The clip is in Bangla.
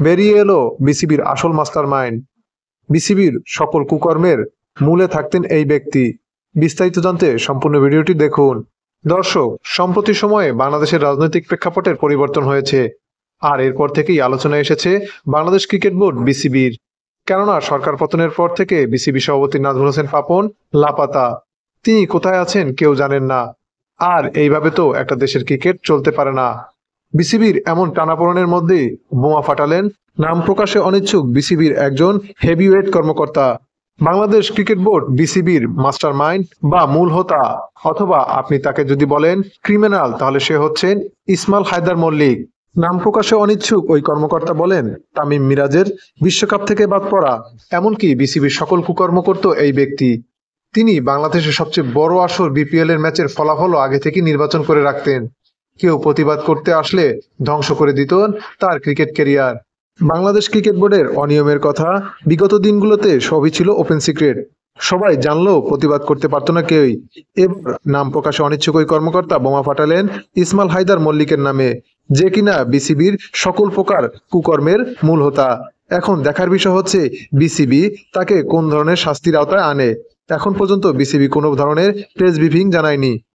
বেরিয়ে এলো বিসিবির আসল মাস্টার মাইন্ড। বিসিবির সকল কুকর্মের মূলে থাকতেন এই ব্যক্তি। বিস্তারিত জানতে সম্পূর্ণ ভিডিওটি দেখুন। দর্শক, সম্প্রতি সময়ে বাংলাদেশের রাজনৈতিক প্রেক্ষাপটের পরিবর্তন হয়েছে, আর এরপর থেকেই আলোচনায় এসেছে বাংলাদেশ ক্রিকেট বোর্ড বিসিবির। কেননা সরকার পতনের পর থেকে বিসিবি সভাপতি নাজমুল হোসেন পাপন লাপাতা। তিনি কোথায় আছেন কেউ জানেন না। আর এইভাবে তো একটা দেশের ক্রিকেট চলতে পারে না। বিসিবির এমন টানাপোড়েনের মধ্যেই বোমা ফাটালেন নাম প্রকাশে অনিচ্ছুক বিসিবির একজন হেভিওয়েট কর্মকর্তা। বাংলাদেশ ক্রিকেট বোর্ড বিসিবির মাস্টার মাইন্ড বা মূল হোতা, অথবা আপনি তাকে যদি বলেন ক্রিমিনাল, তাহলে সে হচ্ছেন ইসমাইল হায়দার মল্লিক। নাম প্রকাশে অনিচ্ছুক ওই কর্মকর্তা বলেন, তামিম মিরাজের বিশ্বকাপ থেকে বাদ পড়া, এমনকি বিসিবির সকল কুকর্ম করত এই ব্যক্তি। তিনি বাংলাদেশের সবচেয়ে বড় আসর বিপিএল এর ম্যাচের ফলাফলও আগে থেকে নির্বাচন করে রাখতেন। কেউ প্রতিবাদ করতে আসলে ধ্বংস করে দিতেন তার ক্রিকেট ক্যারিয়ার। বাংলাদেশ ক্রিকেট বোর্ডের অনিয়মের কথা বিগত দিনগুলোতে সবই ছিল ওপেন সিক্রেট। সবাই জানলেও প্রতিবাদ করতে পারত না কেউই। এবার নাম প্রকাশে অনিচ্ছুক ওই কর্মকর্তা বোমা ফাটালেন ইসমাইল হায়দার মল্লিকের নামে, যে কিনা বিসিবির সকল প্রকার কুকর্মের মূল হোতা। এখন দেখার বিষয় হচ্ছে বিসিবি তাকে কোন ধরনের শাস্তির আওতায় আনে। এখন পর্যন্ত বিসিবি কোনো ধরনের প্রেস ব্রিফিং জানায়নি।